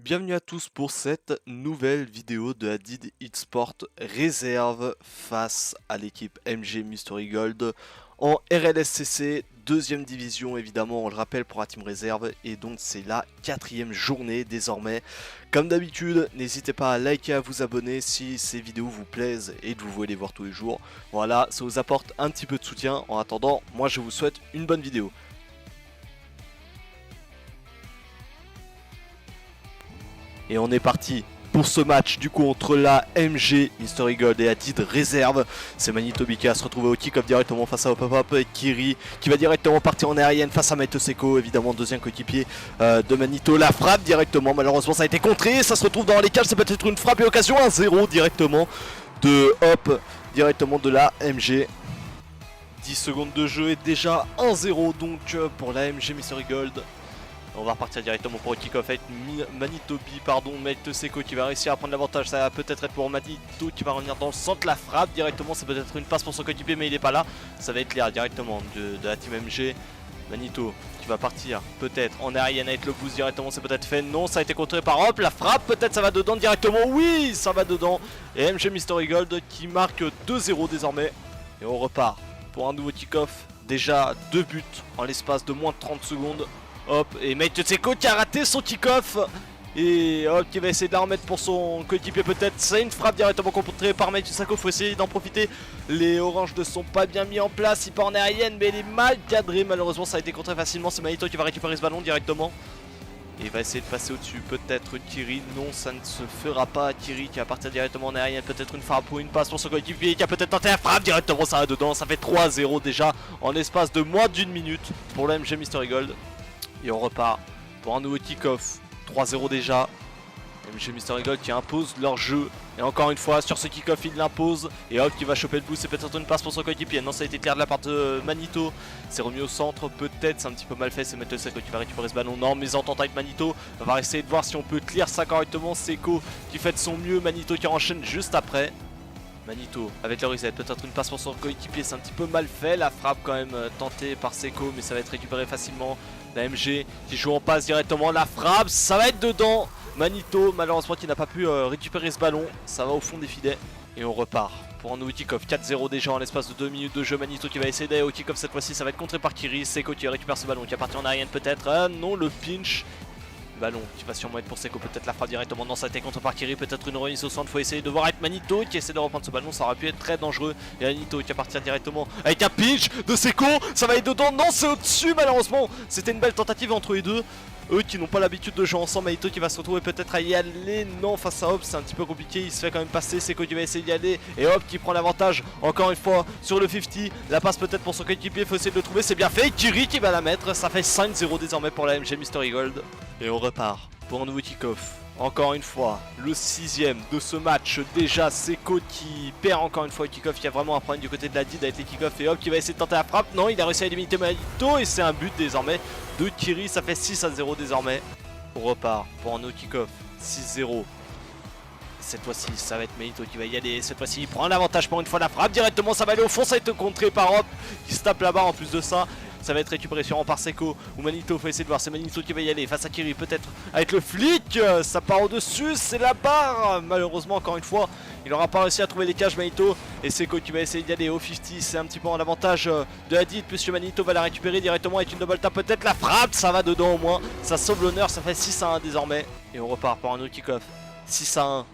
Bienvenue à tous pour cette nouvelle vidéo de Hadid eSport réserve face à l'équipe MG Mystery Gold en RLSCC, deuxième division évidemment, on le rappelle pour la team réserve, et donc c'est la 4e journée désormais. Comme d'habitude, n'hésitez pas à liker, à vous abonner si ces vidéos vous plaisent et que vous voulez les voir tous les jours. Voilà, ça vous apporte un petit peu de soutien. En attendant, moi je vous souhaite une bonne vidéo. Et on est parti pour ce match du coup entre la MG Mystery Gold et Hadid réserve. C'est Manitobi qui va se retrouver au kick-off directement face à Hop et Kiri qui va directement partir en aérienne face à Maito Seko, évidemment deuxième coéquipier de Manito. La frappe directement, malheureusement ça a été contré, ça se retrouve dans les cages, c'est peut-être une frappe et occasion 1-0 directement de Hop, directement de la MG. 10 secondes de jeu et déjà 1-0 donc pour la MG Mystery Gold. On va repartir directement pour le kick-off avec Manitobi, Maito Seko qui va réussir à prendre l'avantage. Ça va peut-être être pour Manito qui va revenir dans le centre. La frappe directement, c'est peut-être une passe pour son coéquipier, mais il n'est pas là. Ça va être l'air directement de la team MG. Manito qui va partir peut-être en aérienne avec le boost directement, c'est peut-être fait. Non, ça a été contré par Hop. La frappe, peut-être ça va dedans directement. Oui, ça va dedans. Et MG Mystery Gold qui marque 2-0 désormais. Et on repart pour un nouveau kick-off. Déjà 2 buts en l'espace de moins de 30 secondes. Hop, et Maito Seko qui a raté son kick-off. Et Hop qui va essayer de la remettre pour son coéquipier peut-être. C'est une frappe directement contrée par Maito Seko, faut essayer d'en profiter. Les oranges ne sont pas bien mis en place, il part en aérienne mais il est mal cadré. Malheureusement ça a été contré facilement, c'est Manito qui va récupérer ce ballon directement. Et il va essayer de passer au-dessus, peut-être Kiri, non ça ne se fera pas. Kiri qui va partir directement en aérienne, peut-être une frappe ou une passe pour son coéquipier qui a peut-être tenté la frappe directement, ça va dedans. Ça fait 3-0 déjà en l'espace de moins d'une minute pour la MG Mystery Gold. Et on repart pour un nouveau kick-off. 3-0 déjà. MG Mystery Gold qui impose leur jeu. Et encore une fois, sur ce kick-off, il l'impose. Et Hop qui va choper le boost. C'est peut-être une passe pour son coéquipier. Non, ça a été clair de la part de Manito. C'est remis au centre. Peut-être, c'est un petit peu mal fait. C'est Maito Seko qui va récupérer ce ballon. Non, mais entente avec Manito. On va essayer de voir si on peut clear ça correctement. Seko qui fait de son mieux. Manito qui enchaîne juste après. Manito avec le reset, peut-être une passe pour son coéquipier, c'est un petit peu mal fait. La frappe quand même tentée par Seko, mais ça va être récupéré facilement. La MG qui joue en passe directement, la frappe, ça va être dedans. Manito malheureusement qui n'a pas pu récupérer ce ballon, ça va au fond des filets. Et on repart pour un nouveau kick-off, 4-0 déjà en l'espace de 2 minutes de jeu. Manito qui va essayer d'aller au kick-off cette fois-ci, ça va être contré par Kiri. Seko qui récupère ce ballon, qui a parti en aérienne peut-être. Ah non, le pinch. Ballon qui va sûrement être pour Seko, peut-être la frappe directement. Non, ça a été contre par Kiri, peut-être une remise au centre. Faut essayer de voir avec Manito qui essaie de reprendre ce ballon, ça aurait pu être très dangereux. Et Manito qui va partir directement avec un pitch de Seko, ça va être dedans. Non, c'est au-dessus malheureusement. C'était une belle tentative entre les deux. Eux qui n'ont pas l'habitude de jouer ensemble. Manito qui va se retrouver peut-être à y aller. Non, face à Hop, c'est un petit peu compliqué. Il se fait quand même passer. Seko qui va essayer d'y aller. Et Hop qui prend l'avantage encore une fois sur le 50. La passe peut-être pour son coéquipier. Faut essayer de le trouver. C'est bien fait. Kiri qui va la mettre. Ça fait 5-0 désormais pour la MG Mystery Gold. Et on repart pour un nouveau kick-off. Encore une fois, le 6ème de ce match. Déjà, Seko qui perd encore une fois le kick-off. Il y a vraiment un problème du côté de la Hadid avec les kick-off. Et Hop qui va essayer de tenter la frappe. Non, il a réussi à éliminer Manito. Et c'est un but désormais de Kiri. Ça fait 6-0 désormais. On repart pour un nouveau kick-off. 6-0. Cette fois-ci, ça va être Manito qui va y aller. Cette fois-ci, il prend l'avantage pour une fois. La frappe directement. Ça va aller au fond. Ça va être contré par Hop qui se tape là-bas en plus de ça. Ça va être récupéré sûrement par Seko ou Manito, faut essayer de voir, c'est Manito qui va y aller face à Kiri peut-être avec le flic, ça part au-dessus, c'est la barre. Malheureusement encore une fois, il n'aura pas réussi à trouver les cages Manito. Et Seko qui va essayer d'y aller au 50, c'est un petit peu en avantage de Hadid puisque Manito va la récupérer directement avec une double tap, peut-être la frappe, ça va dedans au moins. Ça sauve l'honneur, ça fait 6-1 désormais. Et on repart pour un autre kick-off, 6-1.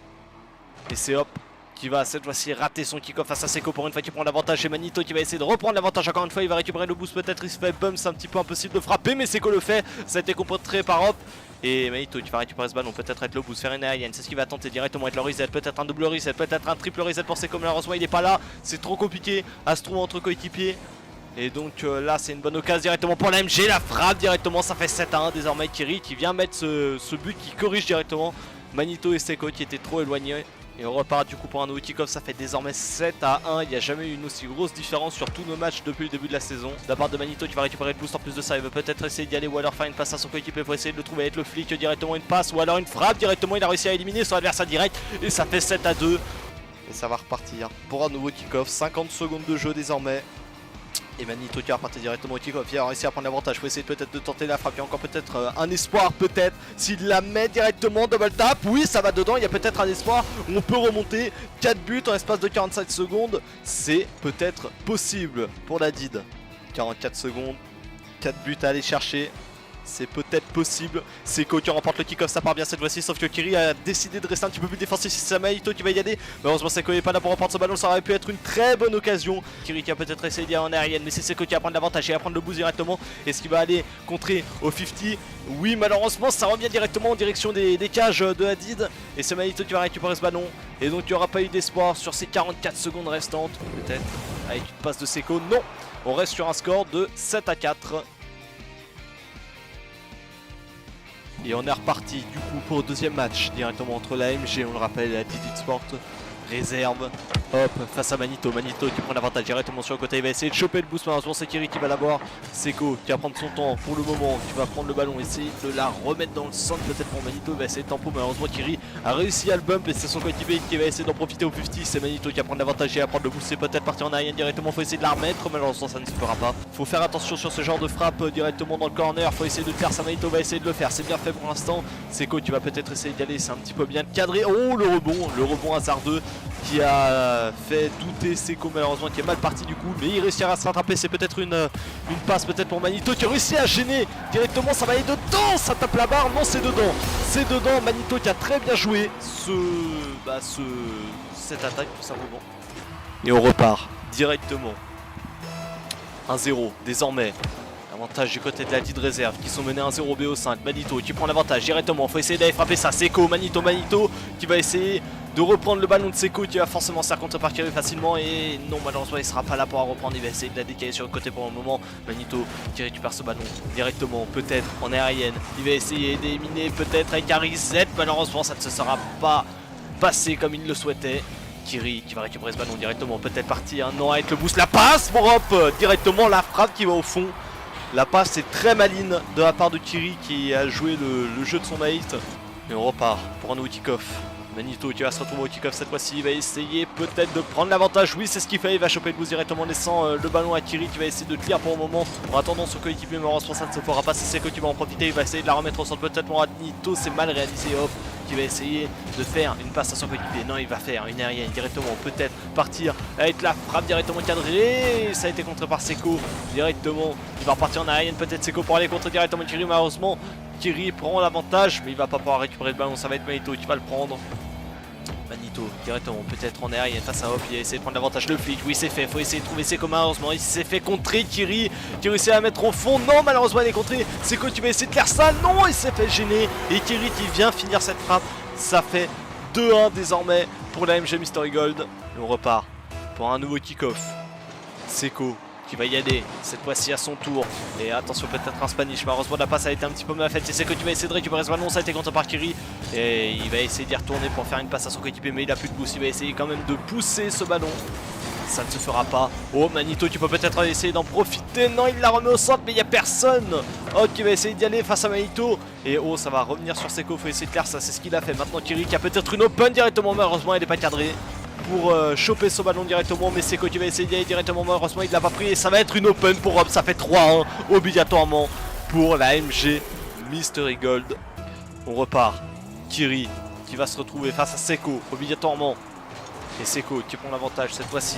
Et c'est Hop qui va cette fois-ci rater son kick-off face à Seko pour une fois qui prend l'avantage. Et Manito qui va essayer de reprendre l'avantage encore une fois. Il va récupérer le boost peut-être, il se fait bump, c'est un petit peu impossible de frapper mais Seko le fait. Ça a été contré par Hop. Et Manito qui va récupérer ce ballon, peut-être être le boost, faire une aérienne, c'est ce qu'il va tenter directement avec le reset, peut-être un double reset, peut-être un triple reset pour Seko. Malheureusement il n'est pas là, c'est trop compliqué à se trouver entre coéquipiers. Et donc là c'est une bonne occasion directement pour la MG, la frappe directement, ça fait 7-1 désormais. Kiri qui vient mettre ce but qui corrige directement Manito et Seko qui étaient trop éloignés. Et on repart du coup pour un nouveau kick-off, ça fait désormais 7-1, il n'y a jamais eu une aussi grosse différence sur tous nos matchs depuis le début de la saison. De la part de Manito qui va récupérer le boost, en plus de ça il veut peut-être essayer d'y aller ou alors faire une passe à son coéquipier pour essayer de le trouver avec le flic, directement une passe ou alors une frappe directement. Il a réussi à éliminer son adversaire direct et ça fait 7-2. Et ça va repartir pour un nouveau kick-off, 50 secondes de jeu désormais. Et Manito qui va repartir directement au kick-off, il va réussir à prendre l'avantage, il faut essayer peut-être de tenter la frappe, il y a encore peut-être un espoir peut-être, s'il la met directement, double tap, oui ça va dedans, il y a peut-être un espoir, on peut remonter, 4 buts en l'espace de 45 secondes, c'est peut-être possible pour la Did. 44 secondes, 4 buts à aller chercher. C'est peut-être possible. Seko qui remporte le kick-off, ça part bien cette fois-ci. Sauf que Kiri a décidé de rester un petit peu plus défensif. C'est Manito qui va y aller. Malheureusement, Seko n'est pas là pour reprendre ce ballon. Ça aurait pu être une très bonne occasion. Kiri qui a peut-être essayé d'y aller en aérienne. Mais c'est Seko qui va prendre l'avantage. Il va prendre le boost directement. Est-ce qu'il va aller contrer au 50? Oui, malheureusement, ça revient directement en direction des cages de Hadid. Et c'est Manito qui va récupérer ce ballon. Et donc, il n'y aura pas eu d'espoir sur ces 44 secondes restantes. Peut-être avec une passe de Seko. Non, on reste sur un score de 7-4. Et on est reparti du coup pour le deuxième match directement entre la MG, on le rappelle, et la Did Sport. Réserve, hop, face à Manito, Manito qui prend l'avantage directement sur le côté, il va essayer de choper le boost, malheureusement c'est Kiri qui va l'avoir. Seko qui va prendre son temps pour le moment, qui va prendre le ballon, essayer de la remettre dans le centre peut-être pour Manito, il va essayer de tempo, malheureusement Kiri a réussi à le bump et c'est son coéquipier qui va essayer d'en profiter au 50, c'est Manito qui va prendre l'avantage et à prendre le boost, c'est peut-être partir en aérienne directement, faut essayer de la remettre, malheureusement ça ne se fera pas. Faut faire attention sur ce genre de frappe directement dans le corner, faut essayer de le faire, ça Manito va essayer de le faire, c'est bien fait pour l'instant. Seko qui va peut-être essayer d'y aller, c'est un petit peu bien cadré, oh le rebond hasardeux qui a fait douter Seko malheureusement, qui est mal parti du coup, mais il réussira à se rattraper, c'est peut-être une passe peut-être pour Manito qui a réussi à gêner directement, ça va aller dedans, ça tape la barre, non c'est dedans, Manito qui a très bien joué cette attaque tout simplement. Et on repart directement 1-0 désormais. Avantage du côté de la Did réserve qui sont menés 1-0 BO5. Manito qui prend l'avantage directement. Faut essayer d'aller frapper ça. Seko, Manito qui va essayer de reprendre le ballon de Seko qui va forcément se faire contre par Kiri facilement. Et non, malheureusement, il sera pas là pour la reprendre. Il va essayer de la décaler sur le côté pour le moment. Manito qui récupère ce ballon directement, peut-être en aérienne. Il va essayer d'éliminer peut-être avec un reset. Malheureusement, ça ne se sera pas passé comme il le souhaitait. Kiri qui va récupérer ce ballon directement. Peut-être partir. Non, avec le boost. La passe pour Hop directement. La frappe qui va au fond. La passe est très maligne de la part de Kiri qui a joué le jeu de son mate. Et on repart pour un nouveau kick-off. Manito qui va se retrouver au kick-off cette fois-ci, il va essayer peut-être de prendre l'avantage, oui c'est ce qu'il fait, il va choper le boost directement en laissant le ballon à Kiri qui va essayer de clear pour le moment. En attendant son coéquipier, malheureusement ça ne se fera pas, c'est Seko qui va en profiter, il va essayer de la remettre au centre peut-être pour Manito, c'est mal réalisé, hop, qui va essayer de faire une passe à son coéquipier, non il va faire une aérienne directement, peut-être partir avec la frappe directement cadrée, ça a été contré par Seko directement, il va repartir en aérienne peut-être Seko pour aller contrer directement Kiri, malheureusement Kiri prend l'avantage mais il va pas pouvoir récupérer le ballon, ça va être Manito qui va le prendre. Manito directement peut-être en aérienne face à Hop, il a essayé de prendre l'avantage, le flic, oui c'est fait, faut essayer de trouver Seko malheureusement, il s'est fait contrer Kiri qui réussit à la mettre au fond, non malheureusement il est contré, Seko qui va essayer de faire ça, non il s'est fait gêner et Kiri qui vient finir cette frappe, ça fait 2-1 désormais pour la MG Mystery Gold et on repart pour un nouveau kick-off. Seko qui va y aller cette fois-ci à son tour et attention peut-être un Spanish, malheureusement la passe a été un petit peu mal faite, c'est Seko qui va essayer de récupérer ce ballon, ça a été contre par Kiri et il va essayer d'y retourner pour faire une passe à son coéquipier mais il a plus de boost, il va essayer quand même de pousser ce ballon, ça ne se fera pas. Oh Manito qui peut peut-être essayer d'en profiter, non il la remet au centre mais il n'y a personne. Oh qui va essayer d'y aller face à Manito et oh ça va revenir sur Seko, faut essayer de faire ça, c'est ce qu'il a fait. Maintenant Kiri qui a peut-être une open directement, malheureusement elle n'est pas cadrée pour choper ce ballon directement, mais Seko qui va essayer d'y aller directement, malheureusement il l'a pas pris et ça va être une open pour Hop, ça fait 3-1 obligatoirement pour la MG Mystery Gold. On repart, Kiri qui va se retrouver face à Seko obligatoirement et Seko qui prend l'avantage cette fois-ci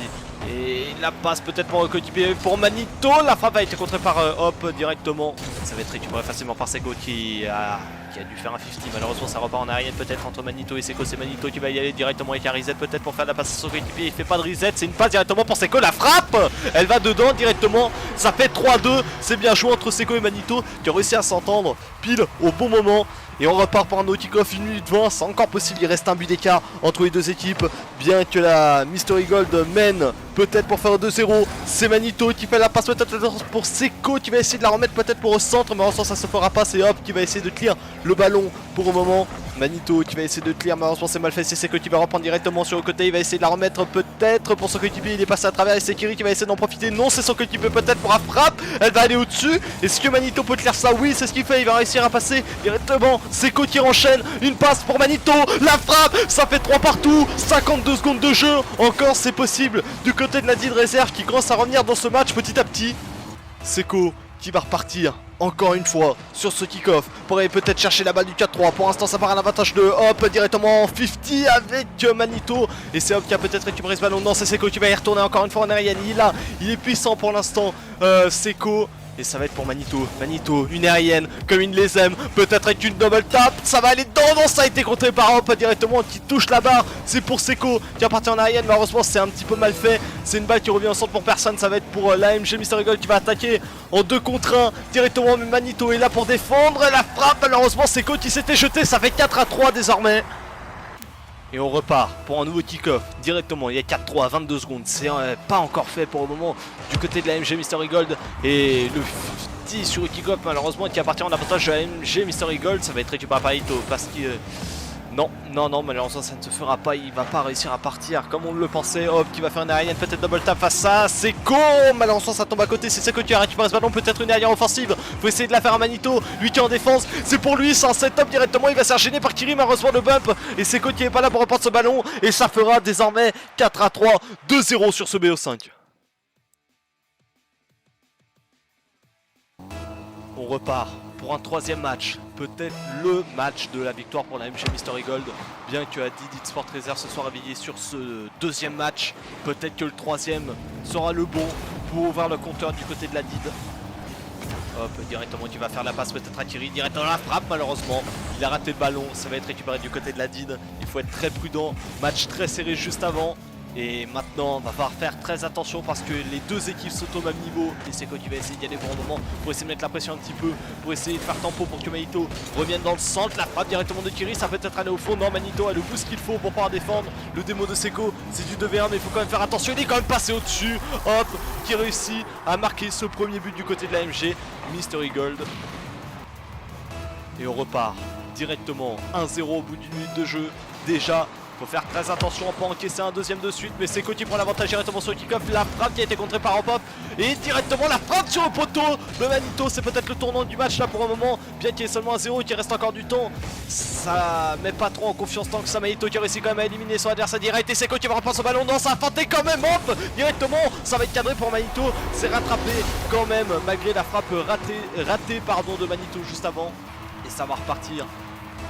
et la passe peut-être pour le coéquipier pour Manito, la frappe a été contrée par Hop directement, ça va être récupéré facilement par Seko qui a dû faire un 50, malheureusement ça repart en aérienne peut-être entre Manito et Seko, c'est Manito qui va y aller directement avec un reset peut-être pour faire la passe à son coéquipier, il fait pas de reset, c'est une passe directement pour Seko, la frappe elle va dedans directement, ça fait 3-2, c'est bien joué entre Seko et Manito qui ont réussi à s'entendre pile au bon moment. Et on repart pour un nouveau kick-off, 1 minute 20, c'est encore possible, il reste un but d'écart entre les deux équipes. Bien que la Mystery Gold mène peut-être pour faire 2-0, c'est Manito qui fait la passe peut-être pour Seko qui va essayer de la remettre peut-être pour au centre, mais en sens ça se fera pas, c'est Hop qui va essayer de clear le ballon pour le moment. Manito qui va essayer de clear, malheureusement c'est mal fait, c'est Seko qui va reprendre directement sur le côté, il va essayer de la remettre peut-être pour son coéquipier, il est passé à travers et c'est Kiri qui va essayer d'en profiter, non c'est son coéquipier peut-être pour la frappe, elle va aller au-dessus, est-ce que Manito peut clear ça? Oui c'est ce qu'il fait, il va réussir à passer directement, Seko qui enchaîne, une passe pour Manito, la frappe, ça fait 3 partout, 52 secondes de jeu, encore c'est possible du côté côté de la DID réserve qui commence à revenir dans ce match petit à petit. Seko qui va repartir encore une fois sur ce kick-off pour aller peut-être chercher la balle du 4-3. Pour l'instant ça part à l'avantage de Hop directement en 50 avec Manito. Et c'est Hop qui a peut-être récupéré ce ballon. Non, c'est Seko qui va y retourner encore une fois en aérienne. Il est puissant pour l'instant, Seko. Et ça va être pour Manito. Manito, une aérienne, comme il les aime. Peut-être avec une double tap. Ça va aller dedans. Non, ça a été contré par Hop directement qui touche la barre. C'est pour Seko qui est parti en aérienne. Malheureusement, c'est un petit peu mal fait. C'est une balle qui revient en centre pour personne. Ça va être pour l'AMG Mystery Gold qui va attaquer en 2 contre 1 directement. Mais Manito est là pour défendre. La frappe, malheureusement, Seko qui s'était jeté. Ça fait 4-3 désormais. Et on repart pour un nouveau kick-off directement. Il y a 4-3 à 22 secondes. C'est pas encore fait pour le moment du côté de la MG Mystery Gold. Et le 50 sur le kick-off malheureusement qui appartient en avantage de la MG Mystery Gold. Ça va être récupéré par Ito parce que... Non, malheureusement ça ne se fera pas. Il va pas réussir à partir comme on le pensait. Hop qui va faire une aérienne, peut-être double tap face à Seko. Malheureusement ça tombe à côté. C'est Seko qui a récupéré ce ballon. Peut-être une aérienne offensive. Faut essayer de la faire à Manito. Lui qui est en défense. C'est pour lui. C'est un setup directement. Il va se faire gêner par Kiri. Malheureusement le bump. Et Seko qui est pas là pour reprendre ce ballon. Et ça fera désormais 4-3. 2-0 sur ce BO5. On repart pour un 3e match, peut-être le match de la victoire pour la MG Mystery Gold. Bien que DID Sport Reserve se soit réveillé sur ce 2e match, peut-être que le 3e sera le bon pour ouvrir le compteur du côté de la DID. Hop, directement qui va faire la passe peut-être à Kiri, directement la frappe malheureusement. Il a raté le ballon, ça va être récupéré du côté de la DID. Il faut être très prudent, match très serré juste avant. Et maintenant on va falloir faire très attention parce que les deux équipes sont au même niveau. Et Seko qui va essayer d'y aller pour un moment pour essayer de mettre la pression un petit peu, pour essayer de faire tempo pour que Manito revienne dans le centre. La frappe directement de Kiri, ça peut être aller au fond. Non, Manito a le boost qu'il faut pour pouvoir défendre. Le démo de Seko, c'est du 2v1 mais il faut quand même faire attention. Il est quand même passé au-dessus. Hop, qui réussit à marquer ce premier but du côté de la MG Mystery Gold. Et on repart directement 1-0 au bout d'une minute de jeu. Déjà faut faire très attention à ne pas encaisser un deuxième de suite. Mais Seko qui prend l'avantage directement sur le kick-off. La frappe qui a été contrée par Hop. Et directement la frappe sur le poteau de Manito. C'est peut-être le tournant du match là pour un moment. Bien qu'il y ait seulement un 0 et qu'il reste encore du temps. Ça met pas trop en confiance tant que ça. Manito qui a réussi quand même à éliminer son adversaire direct. Et Seko qui va reprendre son ballon. Non, ça a feinté quand même. Hop directement. Ça va être cadré pour Manito. C'est rattrapé quand même malgré la frappe ratée de Manito juste avant. Et ça va repartir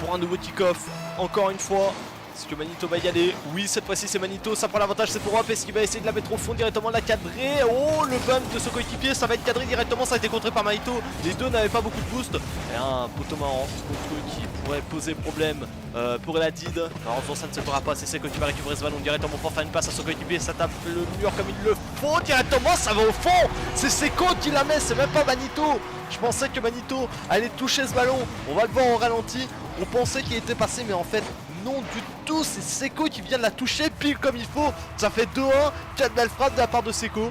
pour un nouveau kick-off. Encore une fois. Est-ce que Manito va y aller? Oui, cette fois-ci c'est Manito, ça prend l'avantage, c'est pour Hop. Est-ce qu'il va essayer de la mettre au fond directement, la cadrer? Oh, le bump de ce coéquipier, ça va être cadré directement, ça a été contré par Manito. Les deux n'avaient pas beaucoup de boost. Et un poteau marrant qui pourrait poser problème pour la DID. Malheureusement ça ne se fera pas, c'est Seko qui va récupérer ce ballon directement pour faire une passe à son coéquipier. Ça tape le mur comme il le faut directement, ça va au fond. C'est Seko qui la met, c'est même pas Manito. Je pensais que Manito allait toucher ce ballon. On va le voir au ralenti. On pensait qu'il était passé mais en fait non du tout, c'est Seko qui vient de la toucher pile comme il faut. Ça fait 2-1, 4 belles frappes de la part de Seko.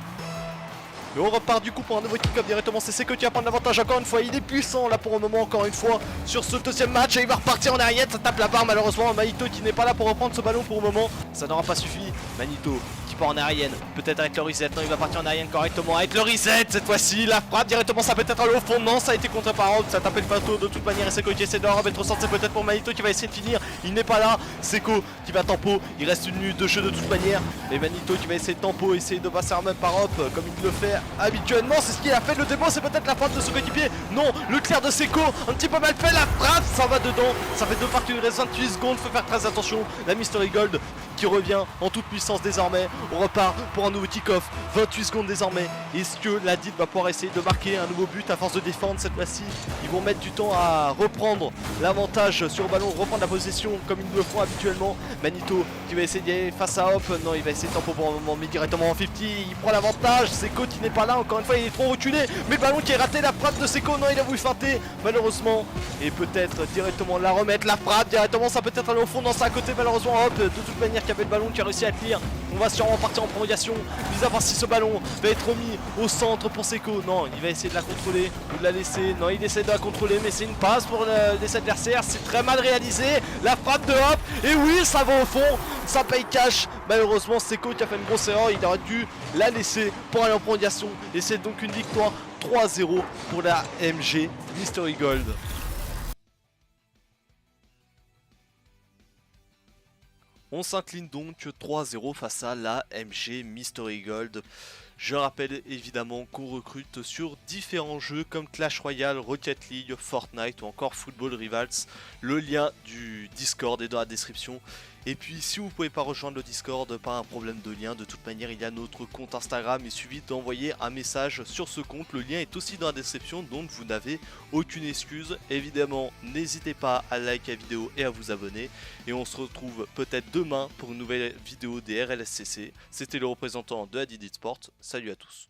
Et on repart du coup pour un nouveau kick-off directement. C'est Seko qui va prendre l'avantage encore une fois. Il est puissant là pour le moment encore une fois sur ce deuxième match. Et il va repartir en arrière. Ça tape la barre malheureusement. Manito qui n'est pas là pour reprendre ce ballon pour le moment. Ça n'aura pas suffi. Manito qui part en aérienne. Peut-être avec le reset. Non, il va partir en aérienne correctement. Avec le reset cette fois-ci. La frappe directement. Ça peut être aller au fond. Non, ça a été contré par Hop. Ça tapait le bateau de toute manière. Et Seko qui essaie de remettre au centre. C'est peut-être pour Manito qui va essayer de finir. Il n'est pas là. Seko qui va tempo. Il reste une minute de jeu de toute manière. Et Manito qui va essayer de tempo. Essayer de passer en même par Hop comme il le fait habituellement. C'est ce qu'il a fait. Le démo, c'est peut-être la frappe de son coéquipier. Non, le clair de Seko. Un petit peu mal fait. La frappe, ça va dedans. Ça fait 2 fois qu'il reste 28 secondes. Faut faire très attention. La Mystery Gold qui revient en toute puissance désormais. On repart pour un nouveau kick-off. 28 secondes désormais. Est-ce que la DID va pouvoir essayer de marquer un nouveau but à force de défendre cette fois-ci? Ils vont mettre du temps à reprendre l'avantage sur le ballon, reprendre la possession comme ils le font habituellement. Manito qui va essayer d'y aller face à Hop. Non, il va essayer de tempo pour un moment, mais directement en 50. Il prend l'avantage. Seko qui n'est pas là. Encore une fois, il est trop reculé. Mais le ballon qui est raté. La frappe de Seko. Non, il a voulu feinter malheureusement. Et peut-être directement la remettre. La frappe directement. Ça peut être aller au fond dans ça à côté. Malheureusement, Hop de toute manière qui avait le ballon qui a réussi à tenir. On va sûrement partir en prolongation. Vis à voir si ce ballon va être remis au centre pour Seko. Non, il va essayer de la contrôler ou de la laisser. Non, il essaie de la contrôler, mais c'est une passe pour les adversaires. C'est très mal réalisé. La frappe de Hop. Et oui, ça va au fond. Ça paye cash. Malheureusement, Seko qui a fait une grosse erreur. Il aurait dû la laisser pour aller en prolongation. Et c'est donc une victoire 3-0 pour la MG Mystery Gold. On s'incline donc 3-0 face à la MG Mystery Gold. Je rappelle évidemment qu'on recrute sur différents jeux comme Clash Royale, Rocket League, Fortnite ou encore Football Rivals. Le lien du Discord est dans la description. Et puis si vous ne pouvez pas rejoindre le Discord, pas un problème de lien, de toute manière il y a notre compte Instagram, il suffit d'envoyer un message sur ce compte, le lien est aussi dans la description, donc vous n'avez aucune excuse. Évidemment n'hésitez pas à liker la vidéo et à vous abonner, et on se retrouve peut-être demain pour une nouvelle vidéo des RLSCC. C'était le représentant de Adidit Sport, salut à tous.